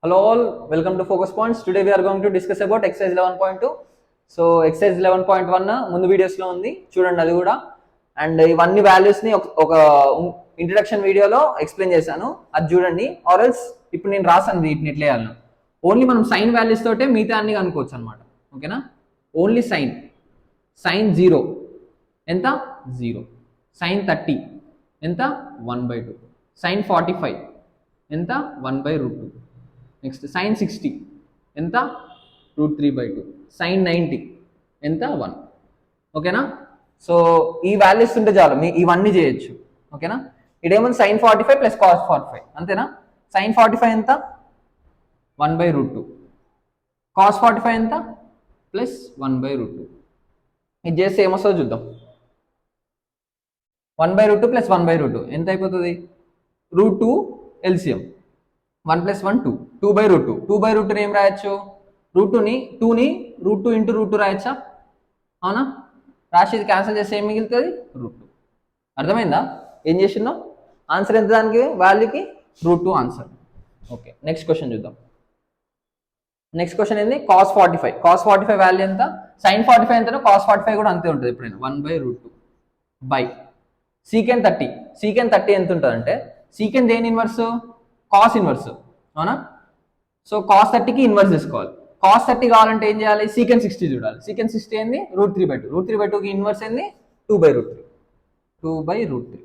Hello all, welcome to Focus Points. Today we are going to discuss about exercise 11.2. So exercise 11.1 ముందు videos లో ఉంది చూడండి అది కూడా. అండ్ ఇవన్నీ వాల్యూస్ ని ఒక ఇంట్రడక్షన్ వీడియోలో ఎక్స్ప్లెయిన్ చేశాను, అది చూడండి. ఆర్ ఎల్స్ ఇప్పుడు నేను రాసాను వీటిని ఎట్లా చేయాలి. ఓన్లీ మనం సైన్ వాల్యూస్ తోటే మిగతా అన్ని కనుక్కోవచ్చు అనమాట. ఓకేనా? ఓన్లీ సైన్ 0 ఎంత 0, సైన్ 30 ఎంత 1/2, సైన్ 45 ఎంత 1/√2, నెక్స్ట్ సైన్ 60 ఎంత √3/2, సైన్ 90 ఎంత 1. ఓకేనా? సో ఈ వాల్యూస్ ఉంటే చాలు, ఇవన్నీ చేయొచ్చు. ఓకేనా? ఇదేమన్నా సైన్ 45 ప్లస్ కాస్ 45 అంతేనా? సైన్ 45 ఎంత 1/√2, కాస్ 45 ఎంత ప్లస్ 1/√2. ఇది చేస్తే ఏమొస్తుందో చూద్దాం. 1/√2 ప్లస్ 1/√2 ఎంత అయిపోతుంది? √2 ఎల్సిఎం 1 + 1 2, 2/√2. 2/√2 ఏం రాయొచ్చు? √2ని √2 ఇంటూ √2 రాయొచ్చా? అవునా? రాసి ఇది క్యాన్సిల్ చేస్తే ఏం మిగులుతుంది? √2. అర్థమైందా ఏం చేసిందో? ఆన్సర్ ఎంత దానికి వాల్యూకి? √2 ఆన్సర్. ఓకే, నెక్స్ట్ క్వశ్చన్ చూద్దాం. నెక్స్ట్ క్వశ్చన్ ఏంది? కాస్ 45. కాస్ 45 వాల్యూ ఎంత? సైన్ 45 ఎంతనో కాస్ 45 కూడా అంతే ఉంటుంది ఎప్పుడైనా, 1/√2 బై సీకెండ్ 30. సీకెండ్ 30 ఎంత ఉంటుంది అంటే, సీకెండ్ దేని ఇన్వర్స్? Cos inverse. అవునా? సో కాస్ 30కి ఇన్వర్స్ తీసుకోవాలి. కాస్ 30 కావాలంటే ఏం చేయాలి? సీకెండ్ 60 చూడాలి. సీకెండ్ 60 ఏంది? √3/2. √3/2కి ఇన్వర్స్ ఏంది? 2/√3. 2/√3.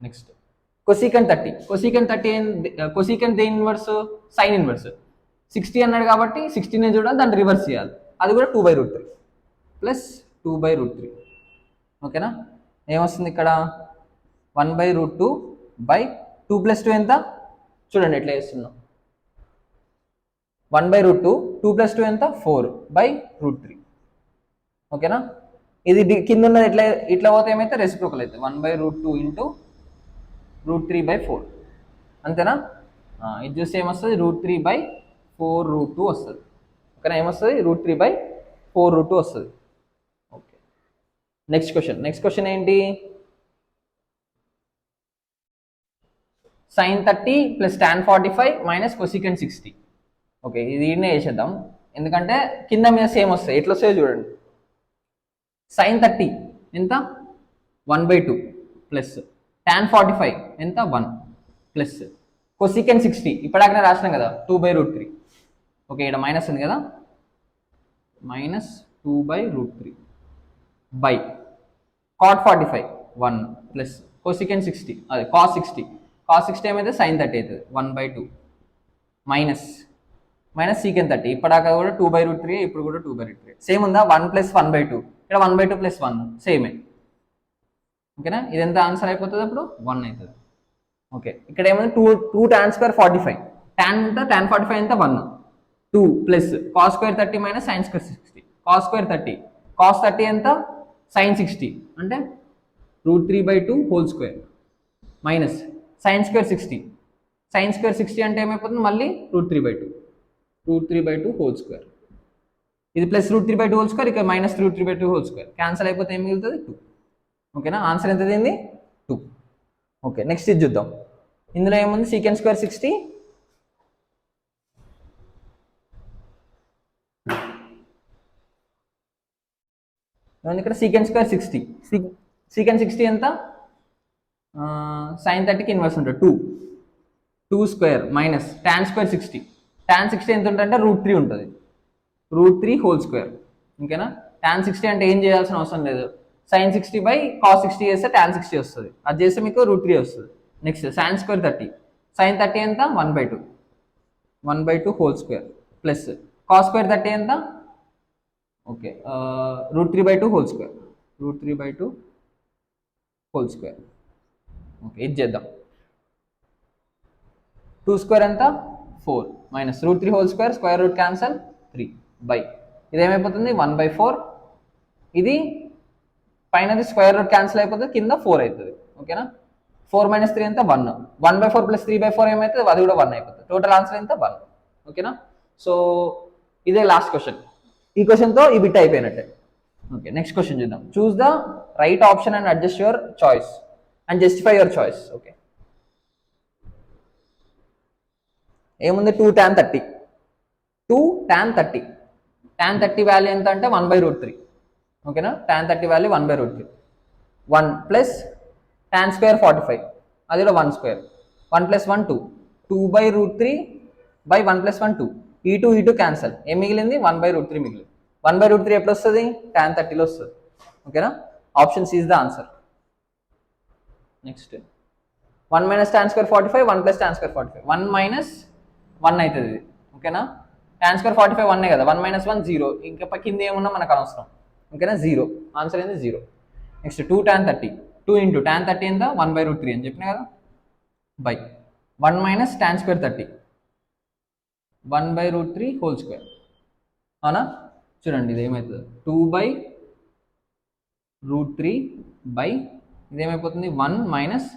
నెక్స్ట్ కొసీకెండ్ 30. కొసీకెండ్ 30 కొసీకెండ్ దేని ఇన్వర్స్? Sine inverse. 60 అన్నాడు కాబట్టి 60నే చూడాలి, దాన్ని రివర్స్ చేయాలి. అది కూడా 2/√3 ప్లస్ 2/√3. ఓకేనా? ఏమొస్తుంది ఇక్కడ? 1/√2 బై 2 + 2 ఎంత? చూడండి ఎట్లా చేస్తున్నాం. 1/√2, 2 + 2 ఎంత? 4/√3. ఓకేనా? ఇది కింద ఉన్నది ఇట్లా పోతే ఏమైతే రెసిప్రోకల్ అయితే 1/√2 ఇంటూ √3/4 అంతేనా? ఇది చూస్తే ఏమొస్తుంది? √3/4√2 వస్తుంది. ఓకేనా? ఏమొస్తుంది? √3/4√2 వస్తుంది. ఓకే, నెక్స్ట్ క్వశ్చన్ ఏంటి? Sine 30 plus tan 45 minus cosecant 60. Okay, ఇది ఈడనే చేసేద్దాం, ఎందుకంటే కింద మీద సేమ్ వస్తాయి. ఎట్లా వస్తాయో చూడండి. సైన్ 30 ఎంత? 1/2 ప్లస్ tan 45 ఎంత? 1 ప్లస్ కొసికెండ్ 60 ఇప్పటిదాకా రాసినాం కదా, 2/√3. ఓకే, ఇక్కడ మైనస్ ఉంది కదా, minus 2/√3 by cot 45 1 plus cosecant 60 అదే కాస్ 60. కాస్ 60 ఏమైతే సైన్ 30 అవుతుంది 1/2 మైనస్ సీకెండ్ 30. ఇప్పటిదాకా కూడా 2/√3, ఇప్పుడు కూడా 2/√3 సేమ్ ఉందా? 1 + 1/2, ఇక్కడ 1/2 + 1 సేమే. ఓకేనా? ఇదెంత ఆన్సర్ అయిపోతుంది అప్పుడు? 1 అవుతుంది. ఓకే, ఇక్కడ ఏమైంది? 2 tan² 45. tan ఎంత? tan 45 ఎంత? 1. 2 plus cos² 30 minus sin² 60. cos² 30, cos 30 ఎంత? sin 60 అంటే √3/2 whole square minus sin² 60. sin² 60 అంటే ఏమైపోతుంది? మళ్ళీ √3/2 హోల్ స్క్వేర్. ఇది ప్లస్ √3/2 హోల్ స్క్వేర్, ఇక్కడ మైనస్ √3/2 హోల్ స్క్వేర్. క్యాన్సల్ అయిపోతే ఏం మిగులుతుంది? 2. ఓకేనా? ఆన్సర్ ఎంత అయింది? 2. ఓకే, నెక్స్ట్ ఇది చూద్దాం. ఇందులో ఏముంది? సీకెండ్ స్క్వేర్ 60 ఇక్కడ సీకెండ్ స్క్వేర్ 60. సీకెండ్ 60 ఎంత? సైన్ 30కి ఇన్వర్స్ ఉంటుంది 2 స్క్వేర్ మైనస్ tan² 60. tan 60 ఎంత ఉంటుందంటే √3 ఉంటుంది, √3 హోల్ స్క్వేర్. ఓకేనా? tan 60 అంటే ఏం చేయాల్సిన అవసరం లేదు, sin 60/cos 60 చేస్తే tan 60 వస్తుంది, అది చేస్తే మీకు √3 వస్తుంది. Next sin² 30. sin 30 ఎంత? 1/2 హోల్ స్క్వేర్ ప్లస్ cos² 30 ఎంత? Okay, √3/2 whole square, √3/2 whole square. Okay, ఇది చేద్దాం. 2 స్క్వేర్ ఎంత? 4 minus √3 whole square, square root cancel 3 by ఇదేమైపోతుంది? 1/4. ఇది పైనది స్క్వేర్ రూట్ క్యాన్సిల్ అయిపోతుంది, కింద 4 అవుతుంది. ఓకేనా? 4 - 3 ఎంత? 1. 1/4 ప్లస్ 3/4 ఏమైతుంది? అది కూడా 1 అయిపోతుంది. టోటల్ ఆన్సర్ ఎంత? 1. ఓకేనా? సో ఇదే లాస్ట్ క్వశ్చన్. ఈ క్వశ్చన్తో ఈ బిట్ అయిపోయినట్టే. ఓకే, నెక్స్ట్ క్వశ్చన్ చూద్దాం. Choose the right option and adjust your choice and justify your choice. Okay, ఏముంది? 2 tan 30. 2 tan 30. tan 30 వాల్యూ ఎంత అంటే 1/√3. ఓకేనా, tan 30 value 1/√3. 1 plus tan square 45, అది కూడా 1 స్క్వేర్. 1 plus 1 2, 2/√3 by 1 plus 1 2. ఈ టూ క్యాన్సల్, ఏం మిగిలింది 1/√3 మిగిలింది. 1/√3 ఎప్పుడు వస్తుంది, tan 30లో వస్తుంది. ఓకేనా, option C is the answer. Next 1 minus tan square 45, 1 plus tan square 45, 1 minus 1 అవుతుంది ఇది. ఓకేనా, tan స్క్వేర్ 45 1 కదా, 1 మైనస్ 1 0, ఇంకా కింద ఏమున్నా మనకు అనవసరం. ఓకేనా, 0, ఆన్సర్ ఏంది 0. నెక్స్ట్ 2 tan 30, 2 ఇంటూ tan 30 ఎంత 1/√3 అని చెప్పినా కదా, by 1 minus tan square 30, 1/√3 whole square. అవునా, చూడండి ఇది ఏమవుతుంది 2/√3 బై ఇదేమైపోతుంది 1 మైనస్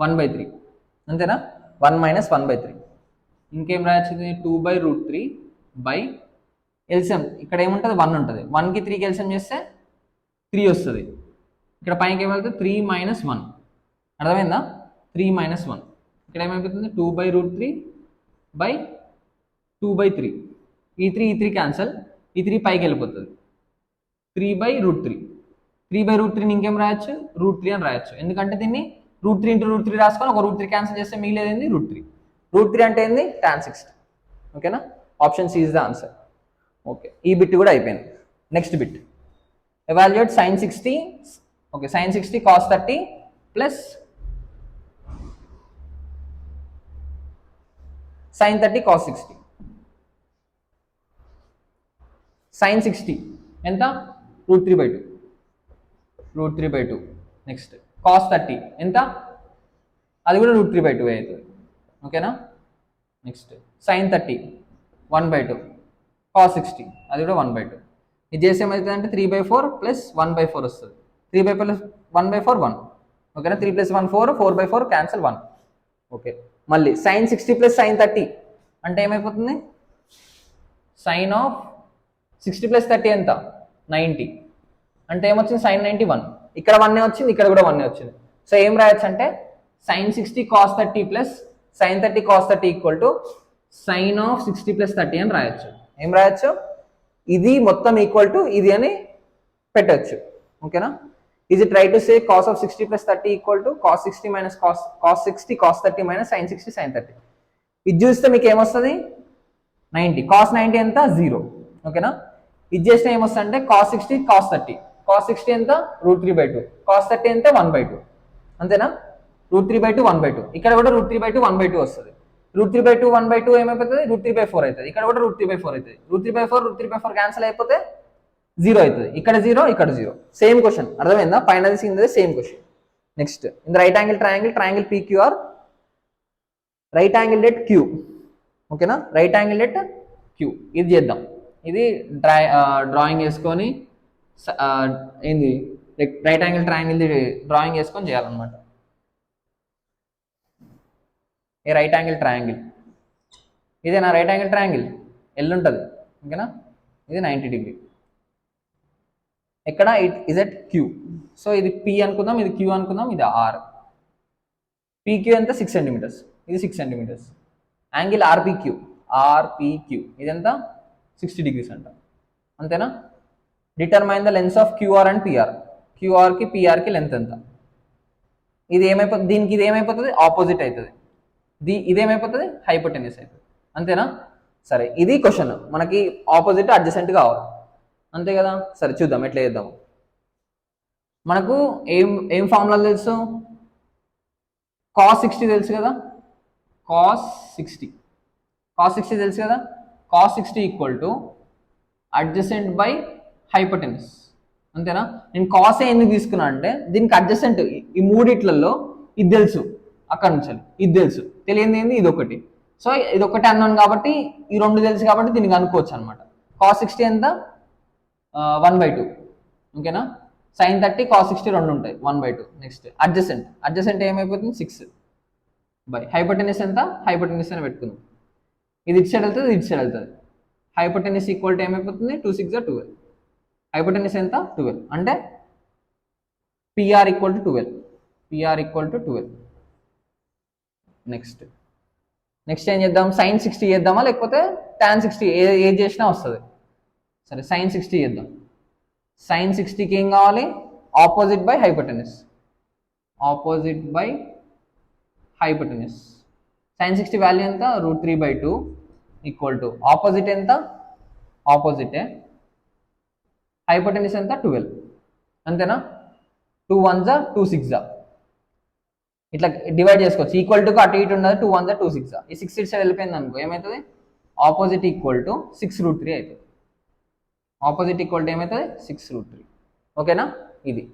1/3. అంతేనా, 1 మైనస్ 1/3. ఇంకేం రాయొచ్చు, 2/√3 బై ఎల్సిఎం ఇక్కడ ఏముంటుంది 1 ఉంటుంది, 1కి 3కి ఎల్సిఎం చేస్తే 3 వస్తుంది. ఇక్కడ పైకి ఏమవుతుంది 3 మైనస్ 1, అర్థమైందా, 3 మైనస్ 1. ఇక్కడ ఏమైపోతుంది 2/√3 బై 2/3. ఈ 3 క్యాన్సల్, ఈ 3 పైకి వెళ్ళిపోతుంది, 3/√3. 3/√3ని ఇంకేం రాయొచ్చు √3 అని రాయొచ్చు, ఎందుకంటే దీన్ని √3 ఇంటూ √3 రాసుకొని ఒక √3 క్యాన్సల్ చేస్తే మిగిలేదు ఏంది √3. √3 అంటే ఏంది tan 60. ఓకేనా, option C is the answer. Okay, ఈ బిట్ కూడా అయిపోయింది. Next bit, evaluate sin 60. Okay, sin 60 cos 30 plus sin 30 cos 60. sin 60 ఎంత √3/2, √3/2. నెక్స్ట్ cos 30 ఎంత, అది కూడా √3/2 అవుతుంది. ఓకేనా, నెక్స్ట్ sin 30 1/2, cos 60 అది కూడా 1/2. ఇది చేస్తే ఏమవుతుంది అంటే 3/4 ప్లస్ 1/4 వస్తుంది. 3/4 ప్లస్ 1/4 1. ఓకేనా, 3 ప్లస్ 1 4, 4/4 క్యాన్సల్ 1. ఓకే, మళ్ళీ sin 60 ప్లస్ sin 30 అంటే ఏమైపోతుంది, సైన్ ఆఫ్ 60 ప్లస్ 30 ఎంత 90, అంటే ఏమొచ్చింది sin 90 1. ఇక్కడ 1 వచ్చింది, ఇక్కడ కూడా 1 వచ్చింది. సో ఏం రాయొచ్చు అంటే sin 60 cos 30 plus sin 30 cos 30 equal to sine of 60 plus 30 అని రాయొచ్చు. ఏం రాయొచ్చు, ఇది మొత్తం ఈక్వల్ టు ఇది అని పెట్టచ్చు. ఓకేనా, is it right to say cos of 60 plus 30 equal to cos 60 minus cos 60 cos 30 minus sin 60 sin 30. ఇది చూస్తే మీకు ఏమొస్తుంది 90, cos 90 ఎంత 0. ఓకేనా, ఇది చేస్తే ఏమొస్తుంది అంటే cos 60 cos 30, cos 60 ఎంత √3/2, cos 30 ఎంత 1/2. అంతేనా, √3/2 1/2. ఇక్కడ కూడా √3/2 1/2 వస్తుంది. √3/2 1/2 ఏమైపోతుంది √3/4 అవుతుంది. ఇక్కడ కూడా √3/4 అవుతుంది. √3/4 క్యాన్సిల్ అయిపోతే 0 అవుతుంది. ఇక్కడ 0, ఇక్కడ 0. సేమ్ క్వశ్చన్, అర్థమైందా, పైన కింద same question. Next in the right angle triangle PQR, right angle at Q. ఓకేనా, రైట్ యాంగిల్ ఎట్ Q ఇది చేద్దాం. ఇది డ్రాయింగ్ వేసుకొని ఏంది రైట్ యాంగిల్ ట్రయాంగిల్ డ్రాయింగ్ వేసుకొని చేయాలన్నమాట. ఏ రైట్ యాంగిల్ ట్రయాంగిల్ ఇదే నా రైట్ యాంగిల్ ట్రయాంగిల్ ఎల్ ఉంటుంది. ఓకేనా, ఇది 90 డిగ్రీ. ఎక్కడ it is at Q. So ఇది P అనుకుందాం, ఇది Q అనుకుందాం, ఇది R. PQ ఎంత 6 సెంటీమీటర్స్, ఇది 6 సెంటీమీటర్స్. యాంగిల్ RPQ ఇదంతా 60 డిగ్రీస్ అంట. అంతేనా, determine the lengths of QR and PR. QRకి PRకి లెంత్ ఎంత. ఇది ఏమైపోతుంది, దీనికి ఇది ఏమైపోతుంది ఆపోజిట్ అవుతుంది, ఇదేమైపోతుంది హైపోటెన్యూస్ అవుతుంది. అంతేనా, సరే ఇది క్వశ్చన్, మనకి ఆపోజిట్ అడ్జసెంట్ కావాలి అంతే కదా. సరే చూద్దాం ఎట్లా చేద్దాం. మనకు ఏం ఫార్ములా తెలుసు, cos 60 తెలుసు కదా, cos 60 తెలుసు కదా. cos 60 equal to adjacent by hypotenuse. అంతేనా, నేను కాస్ ఎందుకు తీసుకున్నా అంటే దీనికి అడ్జసెంట్ ఈ మూడిట్లలో ఇది తెలుసు, అక్కడ నుంచి ఇది తెలుసు, తెలియదు ఏంది ఇది ఒకటి. సో ఇది ఒకటి అన్నాను కాబట్టి ఈ రెండు తెలుసు కాబట్టి దీనికి అనుకోవచ్చు అనమాట. cos 60 ఎంత 1/2. ఓకేనా, sin 30 cos 60 రెండు ఉంటాయి 1/2. నెక్స్ట్ అడ్జసెంట్ ఏమైపోతుంది 6 బై హైపోటెన్యూస్ ఎంత, హైపోటెన్యూస్ అని పెట్టుకుందాం. ఇది ఇటు సైడ్ వెళ్తుంది, ఇది ఇటు సైడ్ వెళ్తుంది. హైపోటెన్యూస్ ఈక్వల్ టు ఏమైపోతుంది 2 6 12. హైపోటెన్యూస్ ఎంత 12 అంటే PR ఈక్వల్ టు 12. నెక్స్ట్ ఏం చేద్దాం, sin 60 చేద్దామా లేకపోతే tan 60 ఏది చేసినా వస్తుంది. సరే sin 60 చేద్దాం. sin 60కి ఏం కావాలి? Opposite by hypotenuse. Opposite by hypotenuse. sin 60 value ఎంత? √3/2 ఈక్వల్ టు ఆపోజిట్ ఎంత? ఆపోజిటే. హైపోటెన్యూస్ ఎంత? 12. అంతేనా? 2 1s 2 6s ఇట్లా డివైడ్ చేసుకోవచ్చు. ఈక్వల్ టు అటు ఇటు ఉండదు. 2 1s 2 6s. ఈ 6 ఇట్స్ వెళ్ళిపోయింది అనుకో ఏమవుతుంది? ఆపోజిట్ ఈక్వల్ టు 6√3 అవుతుంది. ఆపోజిట్ ఈక్వల్ టు ఏమవుతుంది? 6√3. ఓకేనా? ఇది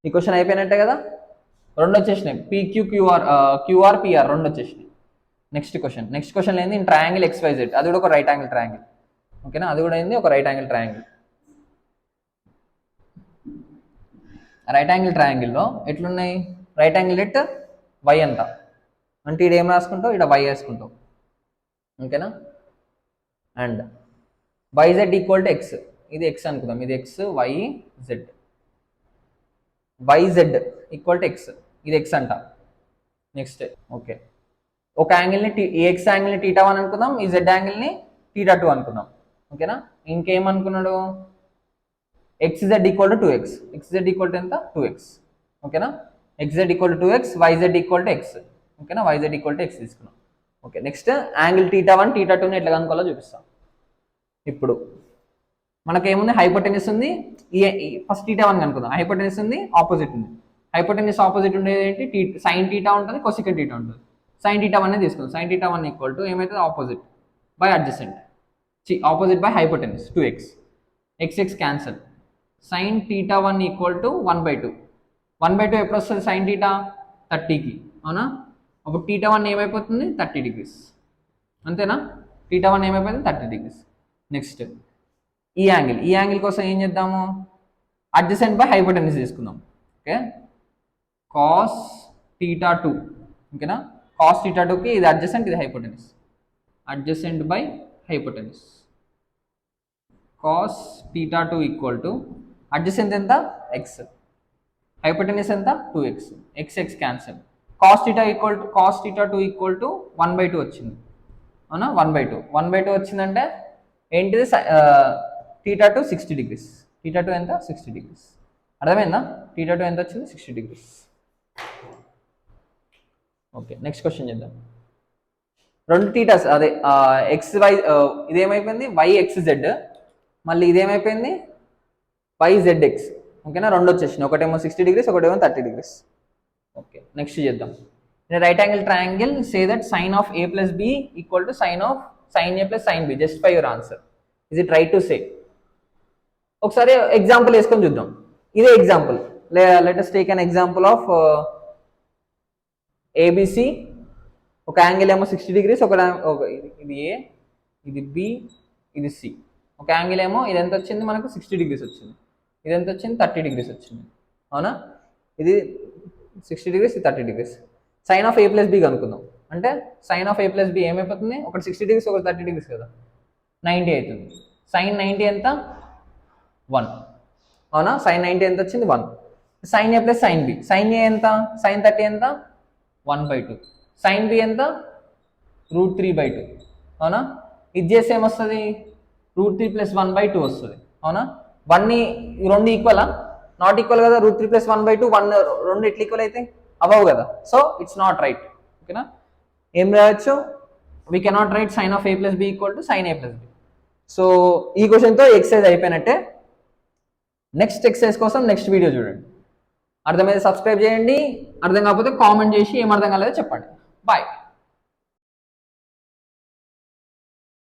ఈ క్వశ్చన్ అయిపోయినట్టే కదా. రెండు వచ్చేసినాయి. క్యూఆర్ పిఆర్ రెండు వచ్చేసినాయి. నెక్స్ట్ క్వశ్చన్ ఏంది? ట్రయాంగిల్ XYZ, అది కూడా ఒక రైట్ యాంగిల్ ట్రయాంగిల్. ఓకేనా? అది కూడా ఏంది? ఒక right angle triangle. Right angle ట్రయాంగిల్లో ఎట్లున్నాయి? రైట్ యాంగిల్ ఎట్ వై అంట, అంటే ఇక్కడ ఏం రాసుకుంటావు? ఇక్కడ వై వేసుకుంటావు. ఓకేనా? And YZ equal to X, ఇది ఎక్స్ అనుకుందాం, ఇది X, Y Z. YZ equal to X, ఇది ఎక్స్ అంట. నెక్స్ట్ ఓకే, ఒక యాంగిల్ని ఏఎక్స్ యాంగిల్ని θ1 అనుకుందాం, ఈ జెడ్ యాంగిల్ని θ2 అనుకుందాం. ఓకేనా? ఇంకేమనుకున్నాడు? XZ equal to 2x. XZ equal to ఎంత? 2x. ఓకేనా? XZ equal to 2x, YZ equal to X. ఓకేనా? YZ ఈక్వల్ టు ఎక్స్ తీసుకున్నాం. ఓకే, నెక్స్ట్ యాంగిల్ θ1 θ2ని ఎట్లా కనుక్కోవాలో చూపిస్తాం. ఇప్పుడు మనకేముంది? హైపోటెన్యూస్ ఉంది. ఫస్ట్ θ1 కనుక్కుందాం. హైపోటెన్యూస్ ఉంది, ఆపోజిట్ ఉంది. హైపోటెన్యూస్ ఆపోజిట్ ఉండేది ఏంటి? sin θ ఉంటుంది, కొసికెన్ θ ఉంటుంది. sin θ1 తీసుకుందాం. sin θ1 ఈక్వల్ టు ఏమవుతుంది? Opposite by adjacent, opposite by hypotenuse 2x. x cancel. sin θ1 equal to 1/2. 1/2 ఎప్పుడు వస్తుంది? sin θ 30కి, అవునా? అప్పుడు θ1 ఏమైపోతుంది? 30 degrees. అంతేనా? θ1 ఏమైపోతుంది? 30 degrees. నెక్స్ట్ ఈ యాంగిల్ కోసం ఏం చేద్దాము? అడ్జసెంట్ బై హైపోటెన్యూస్ తీసుకుందాం. Okay, cos θ2. ఓకేనా? cos θ2కి ఇది అడ్జసెంట్, ఇది hypotenuse. Adjacent by hypotenuse. cos θ2 equal to adjacent ఎంత? ఎక్స్, హైపోటెన్యూస్ ఎంత? 2x. x cancel. cos θ2 equal to 1/2 వచ్చింది, అవునా? 1/2 వచ్చిందంటే ఏంటిది? θ2 60 degrees. θ2 ఎంత? 60 degrees. అర్థమైందా? θ2 ఎంత వచ్చింది? 60 degrees. ఓకే, నెక్స్ట్ క్వశ్చన్ చేద్దాం. రెండు థీటాస్, అదే XY, ఇదేమైపోయింది? YXZ, మళ్ళీ ఇదేమైపోయింది? YZX. ఓకేనా? రెండు వచ్చేసినాయి, ఒకటేమో 60 degrees, ఒకటేమో 30 degrees. ఓకే, నెక్స్ట్ చేద్దాం. Right angle triangle, say that sin of A plus B equal to sin A plus sin B. Justify your answer. Is it right to say? ఒకసారి example వేసుకొని చూద్దాం. ఇదే example. Let us take an example of ABC. ఒక angle ఏమో 60 degrees, ఇది A, ఇది B, ఇది C. ఒక యాంగిల్ ఏమో ఇది ఎంత వచ్చింది మనకు? 60 degrees వచ్చింది. ఇది ఎంత వచ్చింది? 30 degrees వచ్చింది, అవునా? ఇది 60 degrees, ఇది 30 degrees. sin of A plus B కనుక్కుందాం. అంటే sin of A plus B ఏమైపోతుంది? ఒకటి 60 degrees, ఒకటి 30 degrees కదా, 90 అవుతుంది. sin 90 ఎంత? 1, అవునా? sin 90 ఎంత వచ్చింది? 1. sin A plus sin B. sin A ఎంత? sin 30 ఎంత? 1/2. sin B ఎంత? √3/2, అవునా? ఇది చేస్తే ఏమొస్తుంది? √3 + 1/2 వస్తుంది, అవునా? 1ని రెండు ఈక్వలా? నాట్ ఈక్వల్ కదా. √3 + 1/2, 1 రెండు ఎట్లా ఈక్వల్ అయితే అవ్వవు కదా. So it's not right. ఓకేనా? ఏం రాయొచ్చు? We cannot write sin of A plus B equal to sin A plus B. So ఈ క్వశ్చన్తో ఎక్సర్సైజ్ అయిపోయినట్టే. నెక్స్ట్ ఎక్సర్సైజ్ కోసం నెక్స్ట్ వీడియో చూడండి. అర్థమైతే సబ్స్క్రైబ్ చేయండి. అర్థం కాకపోతే కామెంట్ చేసి ఏం అర్థం కాలేదో చెప్పండి. బాయ్.